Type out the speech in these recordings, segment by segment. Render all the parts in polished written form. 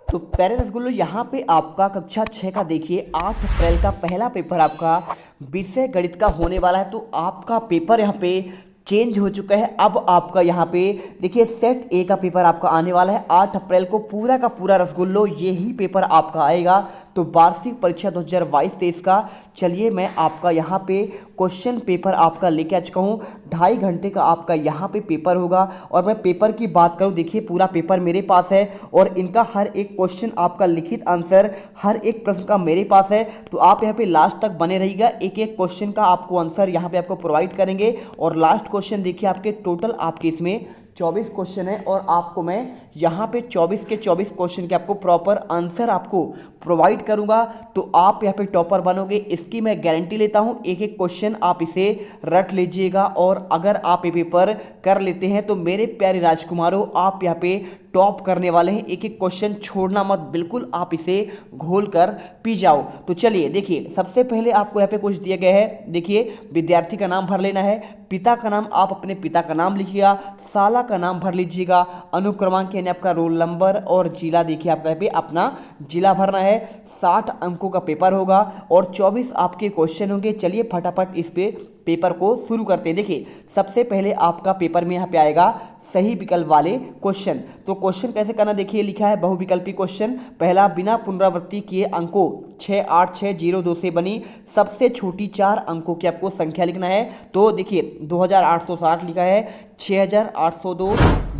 तो प्यारे रसगुल्लो, यहाँ पे आपका कक्षा 6 का देखिए 8 अप्रैल का पहला पेपर आपका विषय गणित का होने वाला है। तो आपका पेपर यहाँ पे चेंज हो चुका है। अब आपका यहाँ पे देखिए सेट ए का पेपर आपका आने वाला है 8 अप्रैल को। पूरा का पूरा रसगुल्लो यही पेपर आपका आएगा। तो वार्षिक परीक्षा 2022-23 का चलिए मैं आपका यहाँ पे क्वेश्चन पेपर आपका लेके आ चुका हूँ। 2.5 घंटे का आपका यहाँ पे पेपर होगा। और मैं पेपर की बात करूँ, देखिए पूरा पेपर मेरे पास है और इनका हर एक क्वेश्चन आपका लिखित आंसर हर एक प्रश्न का मेरे पास है। तो आप यहाँ पे लास्ट तक बने रहिएगा, एक एक क्वेश्चन का आपको आंसर यहाँ पे आपको प्रोवाइड करेंगे। और लास्ट क्वेश्चन देखिए आपके टोटल आपके इसमें 24 क्वेश्चन है और आपको मैं यहाँ पे 24 के 24 क्वेश्चन के आपको प्रॉपर आंसर आपको प्रोवाइड करूँगा। तो आप यहाँ पे टॉपर बनोगे, इसकी मैं गारंटी लेता हूँ। एक एक क्वेश्चन आप इसे रट लीजिएगा और अगर आप ये पेपर कर लेते हैं तो मेरे प्यारे राजकुमारों आप यहाँ पे टॉप करने वाले हैं। एक एक क्वेश्चन छोड़ना मत, बिल्कुल आप इसे घोल कर पी जाओ। तो चलिए देखिए, सबसे पहले आपको यहाँ पे कुछ दिया गया है। देखिए विद्यार्थी का नाम भर लेना है, पिता का नाम आप अपने पिता का नाम लिखिएगा, साला का नाम भर लीजिएगा, अनुक्रमांक यानी आपका रोल नंबर और जिला देखिए आपका यहाँ पे अपना जिला भरना है। 60 अंकों का पेपर होगा और 24 आपके क्वेश्चन होंगे। चलिए फटाफट इस पे पेपर को शुरू करते हैं। देखिए सबसे पहले आपका पेपर में यहाँ पे आएगा सही विकल्प वाले क्वेश्चन। तो क्वेश्चन कैसे करना देखिए, लिखा है बहुविकल्पी क्वेश्चन। पहला, बिना पुनरावृत्ति किए अंकों 6, 8, 6, 0, 2 से बनी सबसे छोटी 4 अंकों की आपको संख्या लिखना है। तो देखिए 2860 लिखा है, 6802,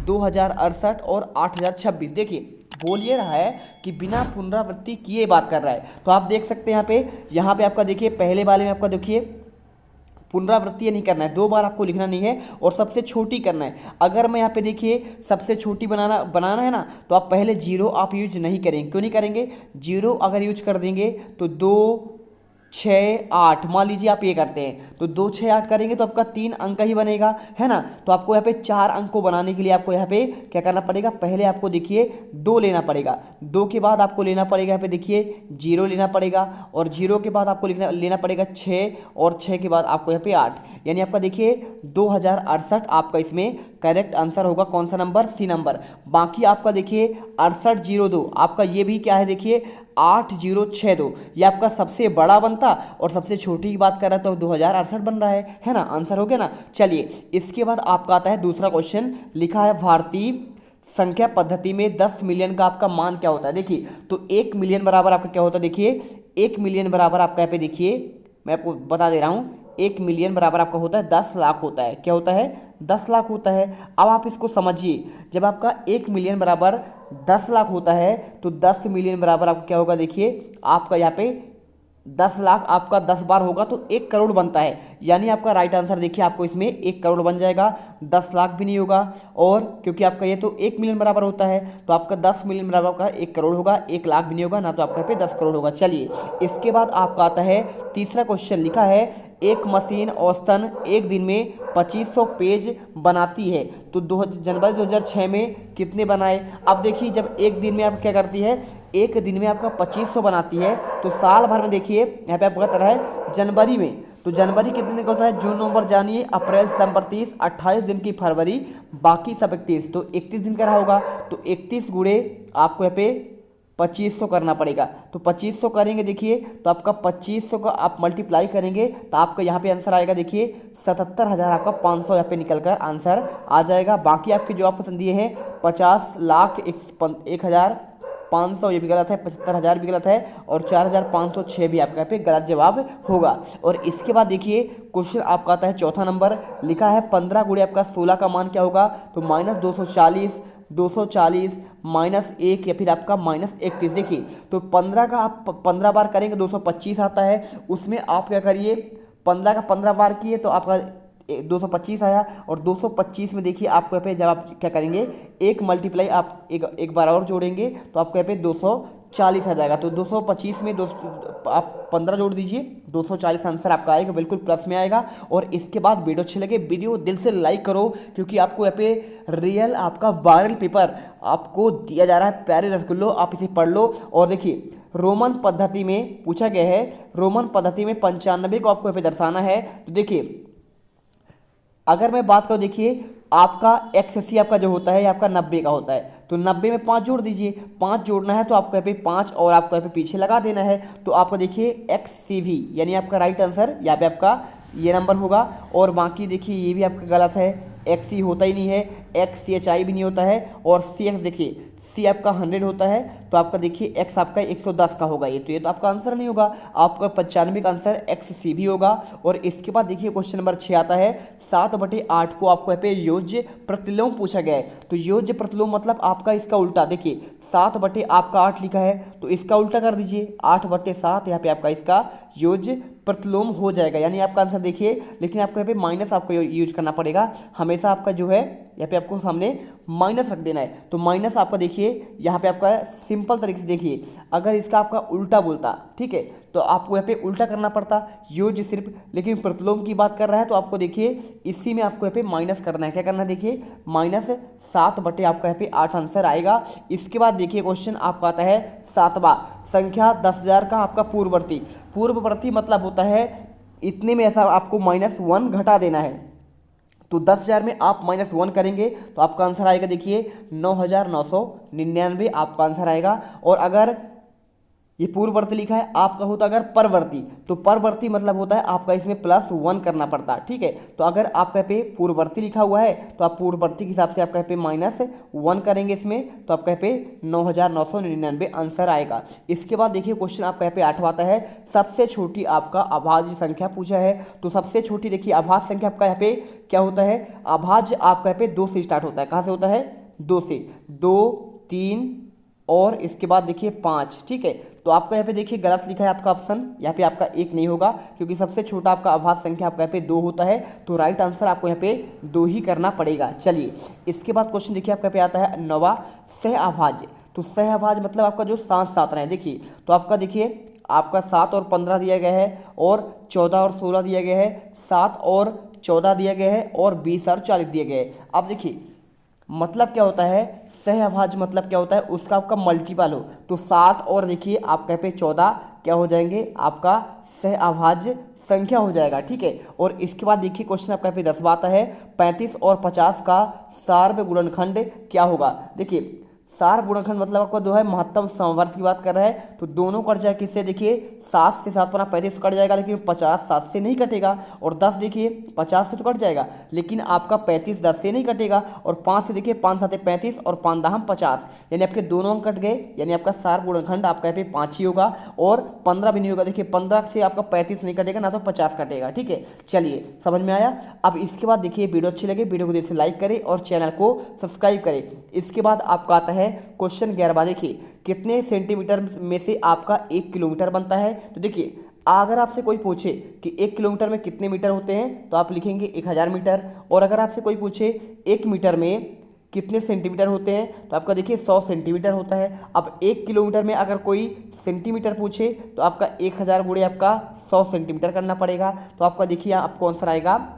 2068 और 8026। देखिए बोल ये रहा है कि बिना पुनरावृत्ति किए बात कर रहा है। तो आप देख सकते हैं यहाँ पे आपका देखिए पहले वाले में आपका देखिए पुनरावृत्ति नहीं करना है, 2 बार आपको लिखना नहीं है और सबसे छोटी करना है। अगर मैं यहाँ पे देखिए सबसे छोटी बनाना है ना, तो आप पहले 0 आप यूज नहीं करेंगे। क्यों नहीं करेंगे? 0 अगर यूज कर देंगे तो 2, 6, 8 मान लीजिए आप ये करते हैं तो 2, 6, 8 करेंगे तो आपका 3 अंक ही बनेगा, है ना। तो आपको यहाँ पे 4 अंक को बनाने के लिए आपको यहाँ पे क्या करना पड़ेगा, पहले आपको देखिए 2 लेना पड़ेगा, 2 के बाद आपको लेना पड़ेगा यहाँ पे देखिए 0 लेना पड़ेगा और 0 के बाद आपको लेना पड़ेगा 6 और 6 के बाद आपको यहाँ पे 8, यानी आपका देखिए 2068 आपका इसमें करेक्ट आंसर होगा। कौन सा नंबर? सी नंबर। बाकी आपका देखिए 6802 आपका ये भी क्या है देखिए 8062, ये आपका सबसे बड़ा बनता और सबसे छोटी की बात कर रहा तो 2068 बन रहा है ना। आंसर हो गया ना। चलिए इसके बाद आपका आता है दूसरा क्वेश्चन, लिखा है भारतीय संख्या पद्धति में 10 मिलियन का आपका मान क्या होता है। देखिए तो 1 मिलियन बराबर आपका क्या होता है, देखिए 1 मिलियन बराबर आपका यहाँ पे देखिए मैं आपको बता दे रहा हूँ, 1 मिलियन बराबर आपका होता है 10 लाख होता है। क्या होता है? 10 लाख होता है। अब आप इसको समझिए, जब आपका 1 मिलियन बराबर 10 लाख होता है तो 10 मिलियन बराबर आपका क्या होगा, देखिए आपका यहाँ पे 10 लाख आपका 10 बार होगा तो 1 करोड़ बनता है। यानी आपका राइट आंसर देखिए आपको इसमें 1 करोड़ बन जाएगा, 10 लाख भी नहीं होगा। और क्योंकि आपका ये तो 1 मिलियन बराबर होता है तो आपका 10 मिलियन बराबर का 1 करोड़ होगा, 1 लाख भी नहीं होगा ना, तो आपका पे 10 करोड़ होगा। चलिए इसके बाद आपका आता है तीसरा क्वेश्चन, लिखा है एक मशीन औसतन एक दिन में 2500 पेज बनाती है तो जनवरी 2006 में कितने बनाए। अब देखिए जब एक दिन में आप क्या करती है, एक दिन में आपका 2500 बनाती है तो साल भर में देखिए यहाँ पे आपका बता रहा है जनवरी में, तो जनवरी कितने दिन का होता है, जून, नवंबर, जनवरी, अप्रैल, सितंबर 30, 28 दिन की फरवरी, बाकी सब 31, तो 31 दिन का रहा होगा। तो 31 गुणे आपको यहाँ पे 2500 करना पड़ेगा। तो 2500 करेंगे देखिए तो आपका 2500 का आप मल्टीप्लाई करेंगे तो आपका यहाँ पे आंसर आएगा देखिए 77,000 आपका 500 यहाँ पे निकल कर आंसर आ जाएगा। बाकी आपके जो आप पसंद दिए हैं 50 लाख 1,500 ये भी गलत है, 75,000 भी गलत है और 4,506 भी आपका यहाँ पे गलत जवाब होगा। और इसके बाद देखिए क्वेश्चन आपका आता है चौथा नंबर, लिखा है 15 गुणे आपका 16 का मान क्या होगा। तो -240, 240, -1 या फिर आपका -31। देखिए तो 15 का आप 15 बार करेंगे 225 आता है, उसमें आप क्या करिए 15 का 15 बार किए तो आपका 225 आया और 225 में देखिए आपको यहाँ पे जब आप क्या करेंगे एक मल्टीप्लाई आप एक बार और जोड़ेंगे तो आपको यहाँ पे 240 आ जाएगा। तो 225 में आप 15 जोड़ दीजिए, 240 आंसर आपका आएगा, बिल्कुल प्लस में आएगा। और इसके बाद वीडियो अच्छे लगे वीडियो दिल से लाइक करो, क्योंकि आपको यहाँ पे रियल आपका वायरल पेपर आपको दिया जा रहा है। प्यारे रसगुल्लो आप इसे पढ़ लो। और देखिए रोमन पद्धति में पूछा गया है, रोमन पद्धति में 95 को आपको यहाँ पे दर्शाना है। तो देखिए अगर मैं बात करूँ देखिए आपका XC आपका जो होता है ये आपका 90 का होता है, तो 90 में 5 जोड़ दीजिए। 5 जोड़ना है तो आपको यहाँ पे 5 और आपको यहाँ पे पीछे लगा देना है, तो आपको देखिए XCV यानी आपका राइट आंसर यहाँ पे आपका ये नंबर होगा। और बाकी देखिए ये भी आपका गलत है, XC होता ही नहीं है, XCHI भी नहीं होता है, और CX देखिए C आपका 100 होता है, तो आपका देखिए X आपका 110 का होगा ये, तो ये तो आपका आंसर नहीं होगा। आपका 95 का आंसर XC भी होगा। और इसके बाद देखिए क्वेश्चन नंबर 6 आता है 7/8 को आपको यहाँ पे योज्य प्रतिलोम पूछा गया है। तो योज्य प्रतिलोम मतलब आपका इसका उल्टा, देखिए 7 आपका 8 लिखा है तो इसका उल्टा कर दीजिए 8/7, यहाँ पे आपका इसका योज्य प्रतिलोम हो जाएगा, यानी आपका आंसर देखिए। लेकिन आपको यहाँ पे माइनस आपको यूज करना पड़ेगा, हमेशा आपका जो है यहाँ पे आपको सामने माइनस रख देना है। तो माइनस आपका देखिए यहाँ पे आपका सिंपल तरीके से देखिए, अगर इसका आपका उल्टा बोलता, ठीक है, तो आपको यहाँ पे उल्टा करना पड़ता योज्य सिर्फ, लेकिन प्रतिलोम की बात कर रहा है तो आपको देखिए इसी में आपको यहाँ पे माइनस करना है। क्या करना है देखिए -7 आपका यहाँ पे 8 आंसर आएगा। इसके बाद देखिए क्वेश्चन आपका आता है 7वां, संख्या 10,000 का आपका पूर्ववर्ती। पूर्ववर्ती मतलब होता है इतने में ऐसा आपको -1 घटा देना है, तो 10,000 में आप -1 करेंगे तो आपका आंसर आएगा देखिए 9,999 आपका आंसर आएगा। और अगर ये पूर्ववर्ती लिखा है आपका होता अगर परवर्ती, तो परवर्ती मतलब होता है आपका इसमें +1 करना पड़ता है, ठीक है। तो अगर आपका पे पूर्ववर्ती लिखा हुआ है तो आप पूर्ववर्ती के हिसाब से आपका पे -1 करेंगे इसमें, तो आपका पे 9,999 आंसर आएगा। इसके बाद देखिए क्वेश्चन आपका यहाँ पे 8वां आता है, सबसे छोटी आपका अभाज्य संख्या पूछा है। तो सबसे छोटी देखिए अभाज्य संख्या आपका यहाँ पे क्या होता है, अभाज्य आपका यहाँ पे 2 से स्टार्ट होता है। कहाँ से होता है, 2 से, 2, 3 और इसके बाद देखिए 5, ठीक है। तो आपका यहाँ पे देखिए गलत लिखा है आपका ऑप्शन, यहाँ पे आपका 1 नहीं होगा क्योंकि सबसे छोटा आपका अभाज्य संख्या आपका यहाँ पे 2 होता है, तो राइट आंसर आपको यहाँ पे 2 ही करना पड़ेगा। चलिए इसके बाद क्वेश्चन देखिए आपका पे आता है 9वां, सहअभाज्य। तो सहअभाज्य मतलब आपका जो साथ साथ रहे, देखिए तो आपका देखिए आपका 7 और 15 दिया गया है, और 14 और 16 दिया गया है, 7 और 14 दिया गया है, और 20 और 40 दिया गया है। अब देखिए मतलब क्या होता है, सहअभाज्य मतलब क्या होता है, उसका आपका मल्टीपल हो, तो 7 और देखिए आपका पे 14 क्या हो जाएंगे, आपका सहअभाज्य संख्या हो जाएगा, ठीक है। और इसके बाद देखिए क्वेश्चन आपका पे 10वां आता है, 35 और 50 का सार्व गुणनखंड क्या होगा। देखिए सार गुणनखंड मतलब आपका जो है महत्तम समवर्त की बात कर रहा है, तो दोनों कट जाए किससे, देखिए 7 से 7 35 कट जाएगा, लेकिन 50 7 से नहीं कटेगा, और 10 देखिए 50 से तो कट जाएगा, लेकिन आपका 35 10 से नहीं कटेगा, और 5 से देखिए 5 7 35 और 5 10 50, यानी आपके दोनों अंक कट गए, यानी आपका सार गुणनखंड आपका यहाँ पे 5 ही होगा, और 15 भी नहीं होगा। देखिए 15 से आपका 35 नहीं कटेगा, ना तो 50 कटेगा, ठीक है। चलिए समझ में आया। अब इसके बाद देखिए वीडियो अच्छी लगे वीडियो को जैसे लाइक करें और चैनल को सब्सक्राइब करें। इसके बाद आपका आता है क्वेश्चन 11वां, देखिए कितने सेंटीमीटर में से आपका 1 किलोमीटर बनता है। तो देखिए अगर आपसे कोई पूछे कि 1 किलोमीटर में कितने मीटर होते हैं तो आप लिखेंगे 1000 मीटर, और अगर आपसे कोई पूछे 1 मीटर में कितने सेंटीमीटर होते हैं तो आपका देखिए 100 सेंटीमीटर होता है। अब 1 किलोमीटर में अगर कोई सेंटीमीटर पूछे तो आपका 1000 गुणे आपका 100 सेंटीमीटर करना पड़ेगा, तो आपका देखिए आपको आंसर आएगा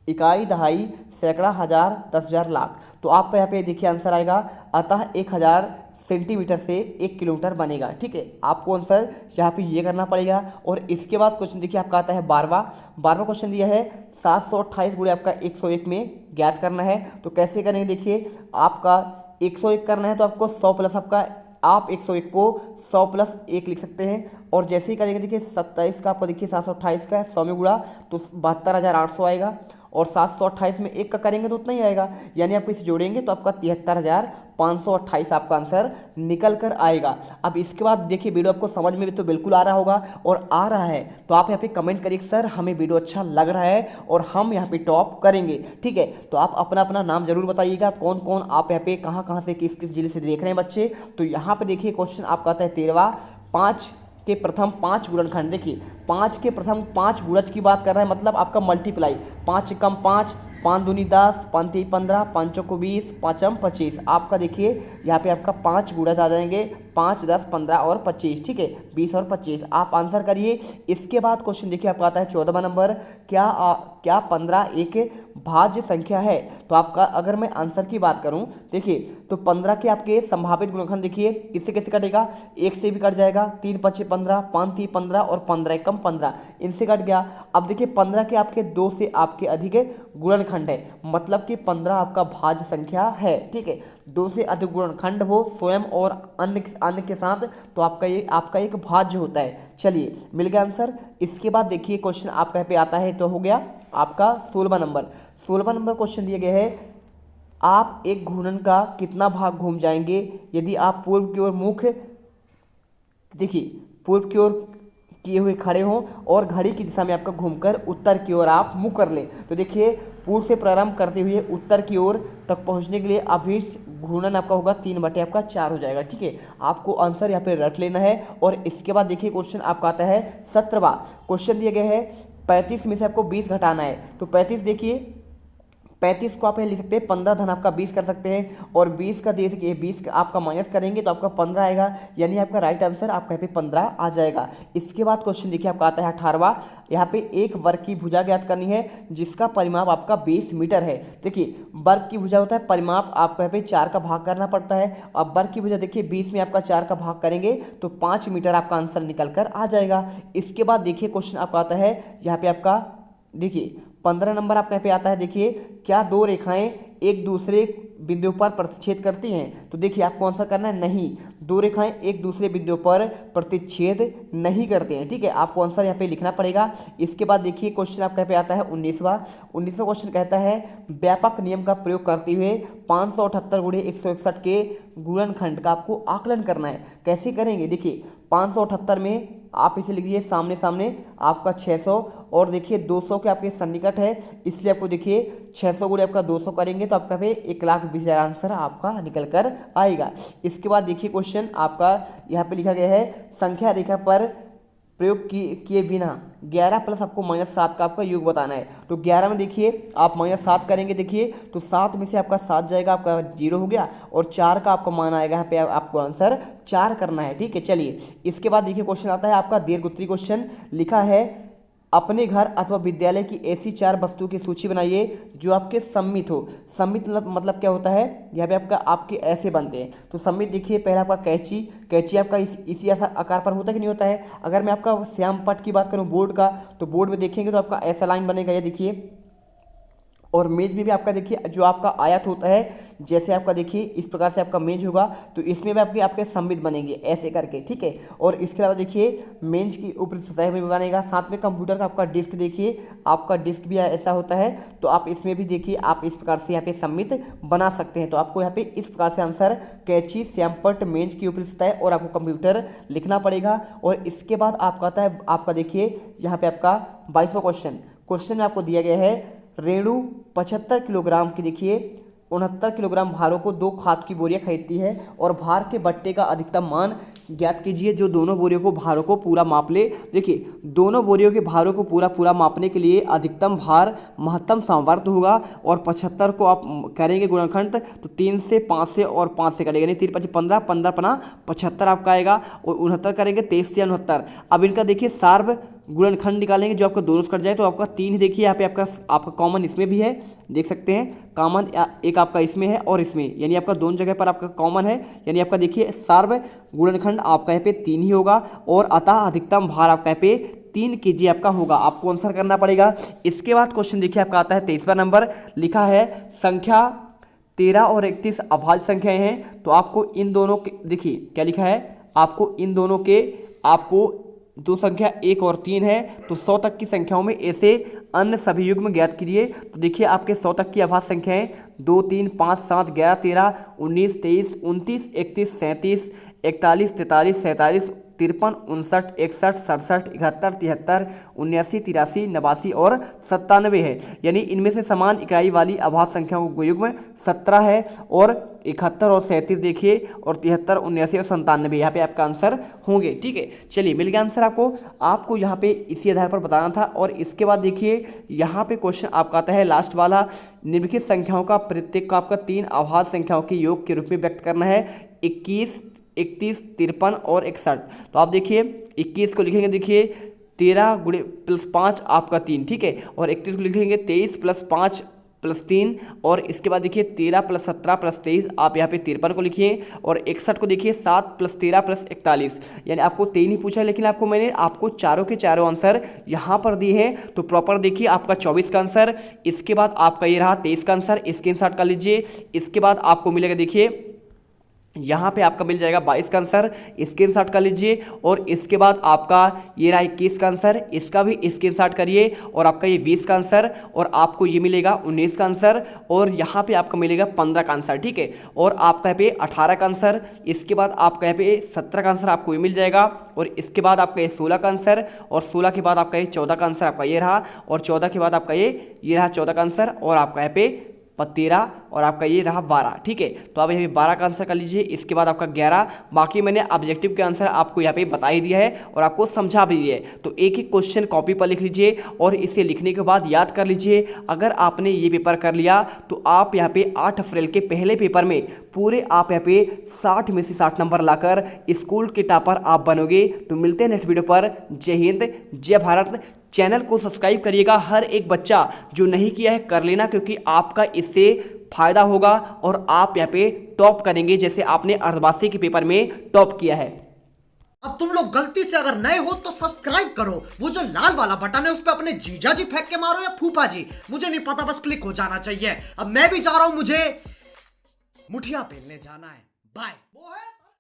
इकाई, दहाई, सैकड़ा, हजार, 10,000, लाख। तो आपका यहाँ पे देखिए आंसर आएगा, अतः 1000 सेंटीमीटर से 1 किलोमीटर बनेगा, ठीक है। आपको आंसर यहाँ पे ये करना पड़ेगा। और इसके बाद क्वेश्चन देखिए आपका आता है 12वां क्वेश्चन दिया है 728 गुणे आपका 101 में ज्ञात करना है। तो कैसे करेंगे, देखिए आपका 101 करना है तो आपको 100 प्लस आपका, आप 101 को 100 प्लस 1 लिख सकते हैं, और जैसे ही करेंगे देखिए 27 का आपको देखिए 728 का है 100 में गुणा तो 72,800 आएगा, और 728 में 1 का करेंगे तो उतना ही आएगा, यानी आप इसे जोड़ेंगे तो आपका 73,528 आपका आंसर निकल कर आएगा। अब इसके बाद देखिए वीडियो आपको समझ में भी तो बिल्कुल आ रहा होगा, और आ रहा है तो आप यहाँ पे कमेंट करिए सर हमें वीडियो अच्छा लग रहा है और हम यहाँ पे टॉप करेंगे, ठीक है। तो आप अपना अपना नाम जरूर बताइएगा, कौन कौन आप यहाँ पे कहाँ से किस किस जिले से देख रहे हैं बच्चे। तो यहाँ पे देखिए क्वेश्चन आपका आता है 13वां, 5 के प्रथम 5 गुणनखंड। देखिए 5 के प्रथम 5 गुणज की बात कर रहा है, मतलब आपका मल्टीप्लाई, 5 कम 5, 5 दूनी 10, 5 3 15, 5 चौको 20, 5 25। आपका देखिए यहाँ पे आपका 5 गुणा आ जाएंगे, 5 10 15 और 25, ठीक है 20 और 25। आप आंसर करिए। इसके बाद क्वेश्चन देखिए आपका आता है 14वां नंबर, क्या 15 एक भाज्य संख्या है? तो आपका अगर मैं आंसर की बात करूं देखिए तो 15 के आपके संभावित गुणनखंड देखिए किससे कैसे कटेगा, 1 से भी कट जाएगा, 3 5 15, 5 3 15 और 15 एकम 15, इनसे कट गया। अब देखिए 15 के आपके 2 से आपके अधिक गुणनखंड है, मतलब कि 15 आपका भाज्य संख्या है, ठीक है। 2 से अधिक गुणनखंड हो स्वयं और अन्य के साथ, तो आपका एक भाज्य होता है। चलिए मिल गया आंसर। इसके बाद देखिए क्वेश्चन आपका पे आता है, तो हो गया आपका 16वां नंबर। 16वां नंबर क्वेश्चन दिया गया है, आप एक घूर्णन का कितना भाग घूम जाएंगे यदि आप पूर्व की ओर मुख देखिए पूर्व की ओर किए हुए खड़े हों और घड़ी की दिशा में आपका घूमकर उत्तर की ओर आप मुँह कर लें। तो देखिए पूर्व से प्रारंभ करते हुए उत्तर की ओर तक पहुंचने के लिए अभिष्ट घूर्णन आपका होगा 3/4 हो जाएगा, ठीक है। आपको आंसर यहाँ पे रट लेना है। और इसके बाद देखिए क्वेश्चन आपका आता है 17वां। क्वेश्चन दिया गया है 35 में से आपको 20 घटाना है। तो 35 देखिए 35 को आप लिख सकते हैं 15 धन आपका 20 कर सकते हैं, और 20 का दे देखिए 20 का आपका माइनस करेंगे तो आपका 15 आएगा, यानी आपका राइट आंसर आपका यहाँ पे 15 आ जाएगा। इसके बाद क्वेश्चन देखिए आपका आता है 18वां। यहाँ पे एक वर्ग की भुजा ज्ञात करनी है जिसका परिमाप आपका 20 मीटर है। देखिए वर्ग की भुजा होता है, परिमाप आपको यहाँ पे 4 का भाग करना पड़ता है। अब वर्ग की भुजा देखिए 20 में आपका 4 का भाग करेंगे तो 5 मीटर आपका आंसर निकल कर आ जाएगा। इसके बाद देखिए क्वेश्चन आपका आता है यहाँ पे आपका देखिए 15 नंबर आपके यहाँ पे आता है, देखिए क्या दो रेखाएं एक दूसरे बिंदु पर प्रतिच्छेद करती हैं? तो देखिए आपको आंसर करना है नहीं, दो रेखाएं एक दूसरे बिंदु पर प्रतिच्छेद नहीं करते हैं, ठीक है। आपको आंसर यहाँ पे लिखना पड़ेगा। इसके बाद देखिए क्वेश्चन आपके यहाँ पे आता है 19वां क्वेश्चन कहता है व्यापक नियम का प्रयोग करते हुए 578 गुणे 161 के गुणनखंड का आपको आकलन करना है। कैसे करेंगे? देखिए 578 में आप इसे लिखिए सामने सामने आपका 600, और देखिए 200 के आपके सन्निकट है, इसलिए आपको देखिए 600 गुणे आपका 200 करेंगे तो आपका पे 1,20,000 आंसर आपका निकल कर आएगा। इसके बाद देखिए क्वेश्चन आपका यहाँ पे लिखा गया है संख्या रेखा पर प्रयोग किए बिना 11 प्लस आपको -7 का आपका योग बताना है। तो 11 में देखिए आप -7 करेंगे, देखिए तो 7 में से आपका 7 जाएगा, आपका 0 हो गया, और 4 का आपका मान आएगा, यहाँ पे आपको आंसर 4 करना है, ठीक है। चलिए इसके बाद देखिए क्वेश्चन आता है आपका दीर्घोत्तरीय क्वेश्चन। लिखा है अपने घर अथवा विद्यालय की ऐसी 4 वस्तुओं की सूची बनाइए जो आपके सम्मित हो। सम्मित मतलब क्या होता है? यहाँ पे आपका आपके ऐसे बनते हैं। तो सम्मित देखिए पहला आपका कैंची आपका इसी आकार पर होता है कि नहीं होता है? अगर मैं आपका श्याम पट की बात करूँ बोर्ड का, तो बोर्ड में देखेंगे तो आपका ऐसा लाइन बनेगा, ये देखिए। और मेज में भी आपका देखिए जो आपका आयत होता है, जैसे आपका देखिए इस प्रकार से आपका मेज होगा, तो इसमें भी आपके सम्मित बनेंगे ऐसे करके, ठीक है। और इसके अलावा देखिए मेज की ऊपरी सतह में भी बनेगा। साथ में कंप्यूटर का आपका डिस्क देखिए, आपका डिस्क भी ऐसा होता है, तो आप इसमें भी देखिए आप इस प्रकार से यहाँ पे सम्मित बना सकते हैं। तो आपको यहाँ पे इस प्रकार से आंसर कैंची, श्यामपट्ट, मेज की ऊपरी सतह और आपको कंप्यूटर लिखना पड़ेगा। और इसके बाद आपका आता है आपका देखिए यहाँ पे आपका 22वां क्वेश्चन में आपको दिया गया है रेणु 75 किलोग्राम की देखिए 69 किलोग्राम भारों को 2 खाद की बोरियां खरीदती है, और भार के बट्टे का अधिकतम मान ज्ञात कीजिए जो दोनों बोरियों को भारों को पूरा माप ले। देखिए दोनों बोरियों के भारों को पूरा मापने के लिए अधिकतम भार महत्तम सामर्थ्य होगा, और 75 को आप करेंगे गुणनखंड तो 3 से 5 से और 5 से करेंगे, यानी 3 5 15, 15 पना 75 आपका आएगा, और 69 करेंगे 23 से 69। अब इनका देखिए सार्व गुणनखंड निकालेंगे जो आपका दोनों से कट जाए, तो आपका 3 ही देखिए यहाँ पे आपका कॉमन इसमें भी है, देख सकते हैं कॉमन एक आपका इसमें है और इसमें, यानी आपका दोनों जगह पर आपका कॉमन है, यानी आपका देखिए सार्व गुणनखंड आपका यहाँ पे 3 ही होगा, और अतः अधिकतम भार आपका यहाँ पे 3 kg आपका होगा। आपको आंसर करना पड़ेगा। इसके बाद क्वेश्चन देखिए आपका आता है 23वां नंबर। लिखा है संख्या 13 और 31 अभाज्य संख्याएं हैं, तो आपको इन दोनों के देखिए क्या लिखा है, आपको इन दोनों के आपको दो संख्या 1 और 3 है, तो 100 तक की संख्याओं में ऐसे अन्य सभी युग्म ज्ञात कीजिए। तो देखिए आपके 100 तक की अभाज्य संख्याएं 2 3 5 7 11 13 19 23 29 31 37 41 43 43 47 53, 59, 61, 67, 71, 73, 79, 83, 89 और 97 है। यानी इनमें से समान इकाई वाली अभाज्य संख्याओं का युग्म 17 है और 71 और 37 देखिए और 73, 79 और 97 यहाँ पे आपका आंसर होंगे। ठीक है, चलिए मिल गया आंसर आपको यहाँ पे इसी आधार पर बताना था। और इसके बाद देखिए यहाँ पे क्वेश्चन आपका आता है लास्ट वाला, निम्नलिखित संख्याओं का प्रत्येक को आपका 3 अभाज्य संख्याओं के योग के रूप में व्यक्त करना है, 21, 31, 53 और 61। तो आप देखिए 21 को लिखेंगे, देखिए 13 गुणे प्लस 5 आपका 3, ठीक है, और 31 को लिखेंगे 23 प्लस 5 प्लस 3, और इसके बाद देखिए 13 प्लस 17 प्लस 23, आप यहाँ पे 53 को लिखिए, और 61 को देखिए 7 प्लस 13 प्लस 41। यानी आपको 3 ही पूछा है, लेकिन मैंने आपको चारों के चारों आंसर यहाँ पर दिए हैं। तो प्रॉपर देखिए आपका 24 का आंसर, इसके बाद आपका ये रहा 23 का आंसर, स्क्रीनशॉट कर लीजिए। इसके बाद आपको मिलेगा देखिए यहाँ पे आपका मिल जाएगा 22 का आंसर, स्क्रीनशॉट कर लीजिए। और इसके बाद आपका ये रहा 21 का आंसर, इसका भी स्क्रीनशॉट करिए। और आपका ये 20 का आंसर, और आपको ये मिलेगा 19 का आंसर, और यहाँ पे आपका मिलेगा 15 का आंसर, ठीक है। और आपका यहाँ पे 18 का आंसर, इसके बाद आपका यहाँ पे 17 का आंसर आपको ये मिल जाएगा। और इसके बाद आपका ये 16 का आंसर, और 16 के बाद आपका ये 14 का आंसर आपका ये रहा, और 14 के बाद आपका ये रहा 14 का आंसर, और आपका यहाँ पे 13, और आपका ये रहा 12, ठीक है। तो आप यहाँ पे 12 का आंसर कर लीजिए। इसके बाद आपका 11, बाकी मैंने ऑब्जेक्टिव के आंसर आपको यहाँ पे बता ही दिया है और आपको समझा भी दिया है। तो एक एक क्वेश्चन कॉपी पर लिख लीजिए और इसे लिखने के बाद याद कर लीजिए। अगर आपने ये पेपर कर लिया तो आप यहाँ पे 8 अप्रैल के पहले पेपर में पूरे आप यहाँ पे 60 में से 60 नंबर लाकर स्कूल के टॉपर आप बनोगे। तो मिलते हैं नेक्स्ट वीडियो पर। जय हिंद, जय भारत। चैनल को सब्सक्राइब करिएगा, हर एक बच्चा जो नहीं किया है कर लेना, क्योंकि आपका इससे फायदा होगा और आप यहाँ पे टॉप करेंगे, जैसे आपने अर्धवार्षिक के पेपर में टॉप किया है। अब तुम लोग गलती से अगर नए हो तो सब्सक्राइब करो, वो जो लाल वाला बटन है उस पर अपने जीजा जी फेंक के मारो या फूफा जी, मुझे नहीं पता, बस क्लिक हो जाना चाहिए। अब मैं भी जा रहा हूं, मुझे मुठिया पेलने जाना है। बाय।